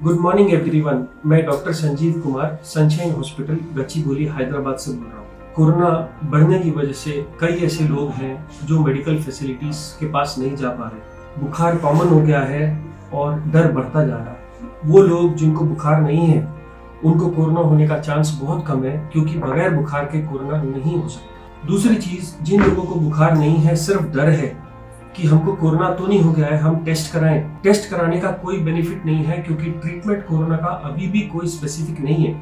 Good morning everyone. मैं doctor Sanjeev Kumar Sunshine hospital Gachibowli Hyderabad से बोल रहा हूँ। कोरोना बढ़ने की वजह से कई ऐसे लोग हैं जो मेडिकल फैसिलिटीज के पास नहीं जा पा रहे। बुखार कॉमन हो गया है और डर बढ़ता जा रहा है। वो लोग जिनको बुखार नहीं है उनको कोरोना होने का चांस बहुत कम है, क्योंकि बगैर बुखार के कोरोना नहीं हो सकता। दूसरी चीज, जिन लोगों को बुखार नहीं है, सिर्फ डर है कि हमको कोरोना तो नहीं हो गया है, हम टेस्ट कराएं। टेस्ट कराने का कोई बेनिफिट नहीं है, क्योंकि ट्रीटमेंट कोरोना का अभी भी कोई स्पेसिफिक नहीं है।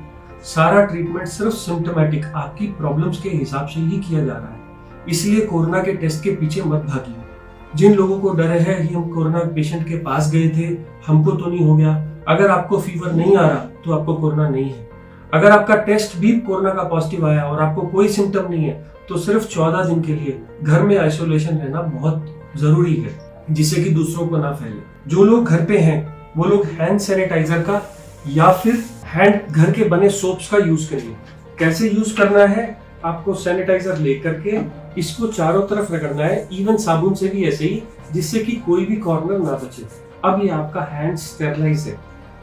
सारा ट्रीटमेंट सिर्फ सिम्टोमेटिक आपकी प्रॉब्लम्स के हिसाब से ही किया जा रहा है। इसलिए कोरोना के टेस्ट के पीछे मत भागिए। जिन लोगों को डर है कि हम कोरोना पेशेंट के पास गए थे, हमको तो नहीं हो गया, अगर आपको फीवर नहीं आ रहा तो आपको कोरोना नहीं है। अगर आपका टेस्ट भी कोरोना का पॉजिटिव आया और आपको कोई सिम्टम नहीं है, तो सिर्फ 14 दिन के लिए घर में आइसोलेशन रहना बहुत जरूरी है, जिससे कि दूसरों को ना फैले। जो लोग घर पे हैं वो लोग हैंड सैनिटाइजर का या फिर घर के बने सोप्स का यूज करिए। कैसे यूज करना है, आपको सैनिटाइजर लेकर के इसको चारों तरफ रगड़ना है, इवन साबुन से भी ऐसे ही, जिससे कि कोई भी कॉर्नर ना बचे। अब ये आपका हैंड स्टेरलाइज है।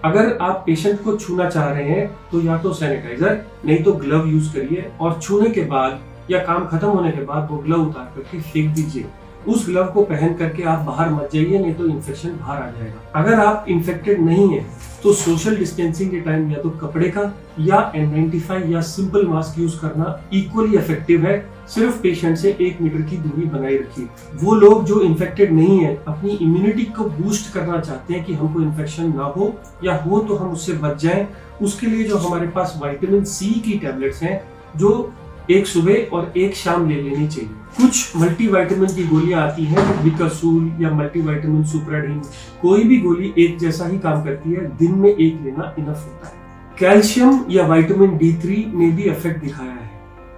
अगर आप पेशेंट को छूना चाह रहे हैं तो या तो सैनिटाइजर नहीं तो ग्लव यूज करिए, और छूने के बाद या काम खत्म होने के बाद वो ग्लव उतार करके फेंक दीजिए। उस ग्लव को पहन करके आप बाहर मत जाइए, नहीं तो इन्फेक्शन बाहर आ जाएगा। अगर आप इन्फेक्टेड नहीं है तो सोशल डिस्टेंसिंग के टाइम या तो कपड़े का या N95 या सिंपल मास्क यूज करना इक्वली इफेक्टिव है। सिर्फ पेशेंट से 1 मीटर की दूरी बनाए रखिए। वो लोग जो इन्फेक्टेड नहीं है, अपनी इम्यूनिटी को बूस्ट करना चाहते हैं कि हमको इन्फेक्शन ना हो, या हो तो हम उससे बच जाएं, उसके लिए जो हमारे पास विटामिन सी की टैबलेट्स हैं, जो एक सुबह और एक शाम ले लेनी चाहिए। कुछ मल्टीविटामिन की गोलियां आती हैं, विकासूल या मल्टीविटामिन सुप्राडीन, कोई भी गोली एक जैसा ही काम करती है, दिन में एक लेना इनफ होता है। कैल्शियम या विटामिन D3 ने भी इफेक्ट दिखाया है,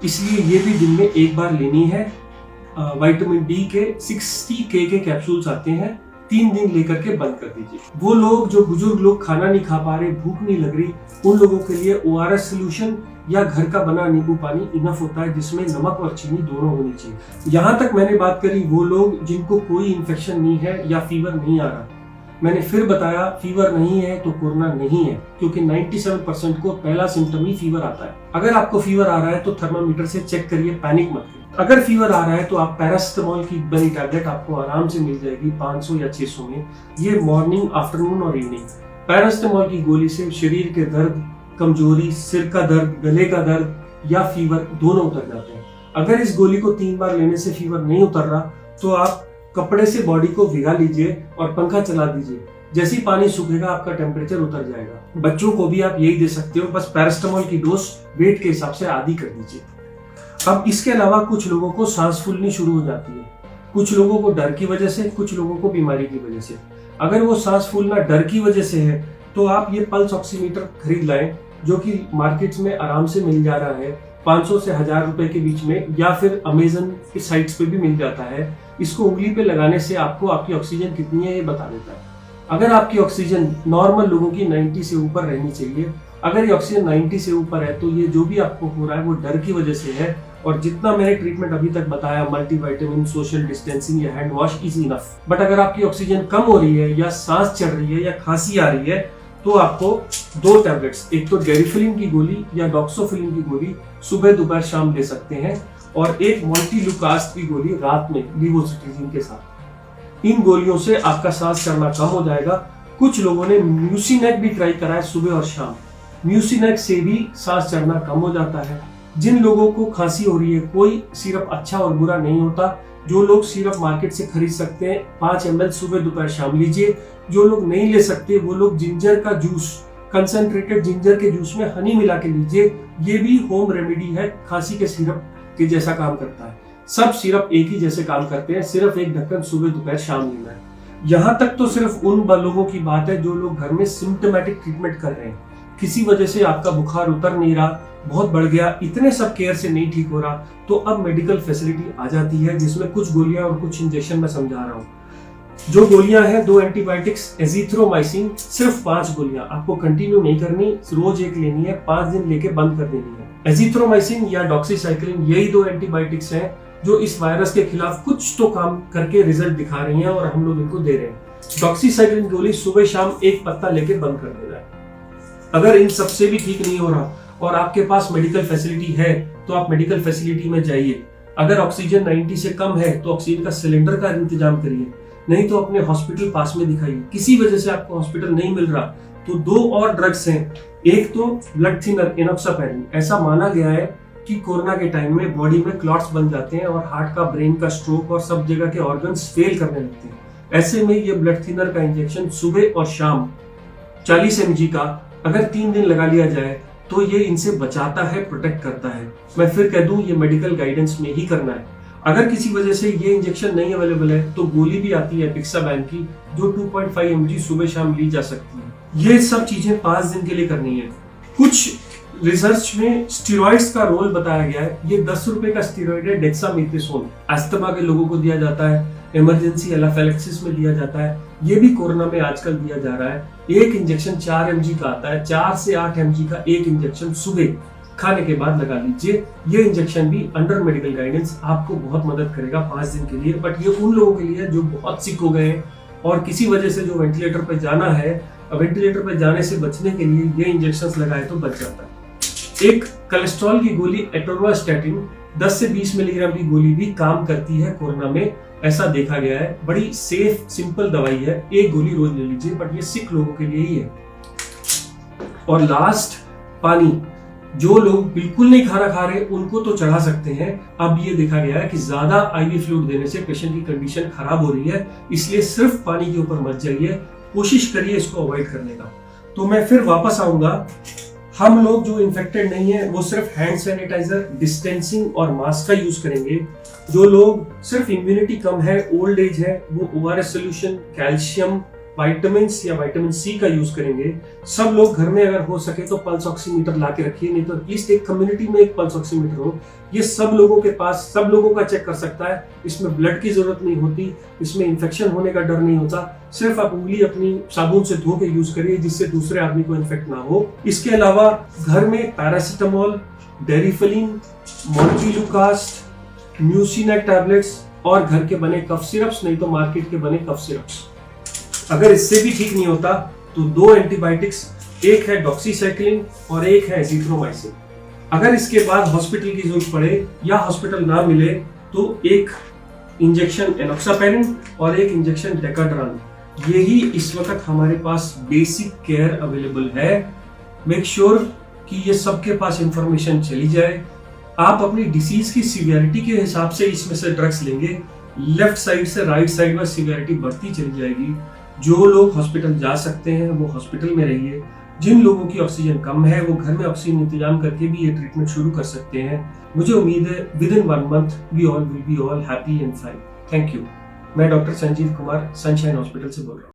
इसलिए ये भी दिन में एक बार लेनी है। विटामिन डी के 60K के कैप्सूल्स आते हैं, 3 दिन लेकर के बंद कर दीजिए। वो लोग जो बुजुर्ग लोग खाना नहीं खा पा रहे, भूख नहीं लग रही, उन लोगों के लिए ORS सोल्यूशन या घर का बना नींबू पानी इनफ होता है, जिसमें नमक और चीनी दोनों होनी चाहिए। यहाँ तक मैंने बात करी वो लोग जिनको कोई इन्फेक्शन नहीं है या फीवर नहीं आ रहा। मैंने फिर बताया, फीवर नहीं है तो कोरोना नहीं है, क्योंकि 97% को पहला सिम्टम ही फीवर आता है। अगर आपको फीवर आ रहा है तो थर्मामीटर से चेक करिए, पैनिक मत करिए। अगर फीवर आ रहा है तो आप पैरासिटामोल की बनी टैबलेट आपको आराम से मिल जाएगी 500 या 600 में। ये मॉर्निंग, आफ्टरनून और इवनिंग। पैरासिटामोल की गोली से शरीर के दर्द, कमजोरी, सिर का दर्द, गले का दर्द या फीवर दोनों उतर जाते हैं। अगर इस गोली को 3 बार लेने से फीवर नहीं उतर रहा तो आप कपड़े से बॉडी को भिगा लीजिए और पंखा चला दीजिए। जैसे ही पानी सूखेगा आपका टेम्परेचर उतर जाएगा। बच्चों को भी आप यही दे सकते हो, बस पैरासिटामोल की डोज वेट के हिसाब से आधी कर दीजिए। अब इसके अलावा कुछ लोगों को सांस फूलनी शुरू हो जाती है, कुछ लोगों को डर की वजह से, कुछ लोगों को बीमारी की वजह से। अगर वो सांस फूलना डर की वजह से है तो आप ये पल्स ऑक्सीमीटर खरीद लाएं, जो कि मार्केट्स में आराम से मिल जा रहा है 500 से 1000 रुपए के बीच में, या फिर अमेजन की साइट्स पे भी मिल जाता है। इसको उंगली पे लगाने से आपको आपकी ऑक्सीजन कितनी है ये बता देता है। अगर आपकी ऑक्सीजन नॉर्मल लोगों की 90 से ऊपर रहनी चाहिए, अगर ये ऑक्सीजन 90 से ऊपर है तो ये जो भी आपको हो रहा है वो डर की वजह से है। और जितना मैंने ट्रीटमेंट अभी तक बताया, मल्टीविटामिन, सोशल डिस्टेंसिंग या hand wash is enough. But अगर आपकी ऑक्सीजन कम हो रही है या सांस चढ़ रही है या खांसी आ रही है तो आपको 2 टैबलेट्स, एक तो डेरिफिलिन की गोली या डॉक्सोफिलिन की गोली सुबह दोपहर शाम ले सकते हैं, और एक मोंटेलुकास्ट की गोली रात में लिवोसिट्रिजिन के साथ। इन गोलियों से आपका सांस चढ़ना कम हो जाएगा। कुछ लोगों ने म्यूसिनेक भी ट्राई करा है सुबह और शाम, म्यूसिनेक से भी सांस चढ़ना कम हो जाता है। जिन लोगों को खांसी हो रही है, कोई सिरप अच्छा और बुरा नहीं होता। जो लोग सिरप मार्केट से खरीद सकते हैं 5 ml सुबह दोपहर शाम लीजिए। जो लोग नहीं ले सकते वो लोग जिंजर का जूस, कंसंट्रेटेड जिंजर के जूस में हनी मिला के लीजिए। ये भी होम रेमेडी है, खांसी के सिरप के जैसा काम करता है। सब सिरप एक ही जैसे काम करते हैं, सिर्फ एक ढक्कन सुबह दोपहर शाम लेना है। यहाँ तक तो सिर्फ उन लोगों की बात है जो लोग घर में सिम्टोमेटिक ट्रीटमेंट कर रहे हैं, किसी वजह से आपका बुखार उतर नहीं रहा, बहुत बढ़ गया, इतने सब केयर से नहीं ठीक हो रहा, तो अब मेडिकल फैसिलिटी आ जाती है, जिसमें कुछ गोलियां और कुछ इंजेक्शन मैं समझा रहा हूँ। जो गोलियां हैं 2 एंटीबायोटिक्स, एजिथ्रोमाइसिन, सिर्फ 5 गोलियां, आपको कंटिन्यू नहीं करनी, रोज एक लेनी है, 5 दिन लेके बंद कर देनी है। एजिथ्रोमाइसिन या डॉक्सीसाइक्लिन, यही 2 एंटीबायोटिक्स हैं जो इस वायरस के खिलाफ कुछ तो काम करके रिजल्ट दिखा रही हैं और हम लोग इनको दे रहे हैं। डॉक्सीसाइक्लिन गोली सुबह शाम एक पत्ता लेके बंद कर देना है। अगर इन सबसे भी ठीक नहीं हो रहा और आपके पास मेडिकल फैसिलिटी है तो आप मेडिकल फैसिलिटी में जाइए। अगर ऑक्सीजन 90 से कम है तो ऑक्सीजन का सिलेंडर का इंतजाम करिए, नहीं तो अपने हॉस्पिटल पास में दिखाइए। किसी वजह से आपको हॉस्पिटल नहीं मिल रहा तो 2 और ड्रग्स हैं। एक तो ब्लड थिनर एनोक्सापैरिन। ऐसा माना गया है कि कोरोना के टाइम में बॉडी में क्लॉट्स बन जाते हैं और हार्ट का, ब्रेन का, स्ट्रोक और सब जगह के ऑर्गन्स फेल करने लगते हैं। ऐसे में ये ब्लड थिनर का इंजेक्शन सुबह और शाम 40 mg का अगर 3 दिन लगा लिया जाए तो ये इनसे बचाता है, प्रोटेक्ट करता है। मैं फिर कह दूं ये मेडिकल गाइडेंस में ही करना है। अगर किसी वजह से ये इंजेक्शन नहीं अवेलेबल है तो गोली भी आती है पिक्साबैन की, जो 2.5 mg सुबह शाम ली जा सकती है। ये सब चीजें 5 दिन के लिए करनी है। कुछ रिसर्च में स्टीरॉइड्स का रोल बताया गया है। ये 10 रुपए का स्टीरॉइड है डेक्सामेथासोन। अस्थमा के लोगों को दिया जाता है, इमरजेंसी एनाफिलैक्सिस में दिया जाता है। ये भी कोरोना में आजकल दिया जा रहा है। एक इंजेक्शन 4 mg का आता है। 4 से 8 mg का एक इंजेक्शन सुबह खाने के बाद लगा लीजिए। ये इंजेक्शन भी अंडर मेडिकल गाइडेंस आपको बहुत मदद करेगा 5 दिन के लिए। बट ये उन लोगों के लिए जो बहुत सिक हो गए हैं और किसी वजह से जो वेंटिलेटर पर जाना है, वेंटिलेटर पर जाने से बचने के लिए ये इंजेक्शंस लगाए तो बच जाता है। एक कोलेस्ट्रॉल की गोली एटोरवास्टैटिन 10 से 20 मिलीग्राम की गोली भी काम करती है कोरोना में, ऐसा देखा गया है। बड़ी सेफ सिंपल दवाई है, एक गोली रोज ले लीजिए, बट ये सिक लोगों के लिए ही है। और लास्ट, पानी। जो लोग बिल्कुल नहीं खाना खा रहे उनको तो चढ़ा सकते हैं। अब ये देखा गया है कि ज्यादा आईवी फ्लूइड देने से पेशेंट की कंडीशन खराब हो रही है, इसलिए सिर्फ पानी के ऊपर मत जाइए, कोशिश करिए इसको अवॉइड करने का। तो मैं फिर वापस आऊंगा। हम लोग जो इन्फेक्टेड नहीं है वो सिर्फ हैंड सैनिटाइजर, डिस्टेंसिंग और मास्क का यूज करेंगे। जो लोग सिर्फ इम्यूनिटी कम है, ओल्ड एज है, वो ORS सोल्यूशन, कैल्शियम, विटामिन या विटामिन C का यूज करेंगे। सब लोग घर में अगर हो सके तो पल्स ऑक्सीमीटर ला के रखिए, नहीं तो एटलीस्ट एक कम्युनिटी में एक पल्स ऑक्सीमीटर हो। ये सब लोगों के पास, सब लोगों का चेक कर सकता है। इसमें ब्लड की जरूरत नहीं होती, इसमें इन्फेक्शन होने का डर नहीं होता। सिर्फ आप उंगली अपनी साबुन से धो के यूज करिए जिससे दूसरे आदमी को इन्फेक्ट ना हो। इसके अलावा घर में पैरासिटामोल, डेरिफलिन, मोन्टिलुकास्ट, म्यूसिनेक टैबलेट्स और घर के बने कफ सिरप्स, नहीं तो मार्केट के बने कफ सिरप्स। अगर इससे भी ठीक नहीं होता तो 2 एंटीबायोटिक्स, एक है डॉक्सीसाइक्लिन और एक है एजिथ्रोमाइसिन। अगर इसके बाद हॉस्पिटल की जरूरत पड़े या हॉस्पिटल ना मिले तो एक इंजेक्शन एनोक्सापैरिन और एक इंजेक्शन डेकाड्रान। यही इस वक्त हमारे पास बेसिक केयर अवेलेबल है। मेक श्योर कि ये सबके पास इंफॉर्मेशन चली जाए। आप अपनी डिसीज की सीवियरिटी के हिसाब से इसमें से ड्रग्स लेंगे। लेफ्ट साइड से राइट साइड में सीवियरिटी बढ़ती चली जाएगी। जो लोग हॉस्पिटल जा सकते हैं वो हॉस्पिटल में रहिए। जिन लोगों की ऑक्सीजन कम है वो घर में ऑक्सीजन इंतजाम करके भी ये ट्रीटमेंट शुरू कर सकते हैं। मुझे उम्मीद है within 1 month we all will be all happy and fine. Thank you. मैं doctor Sanjeev Kumar, Sunshine hospital से बोल रहा हूँ।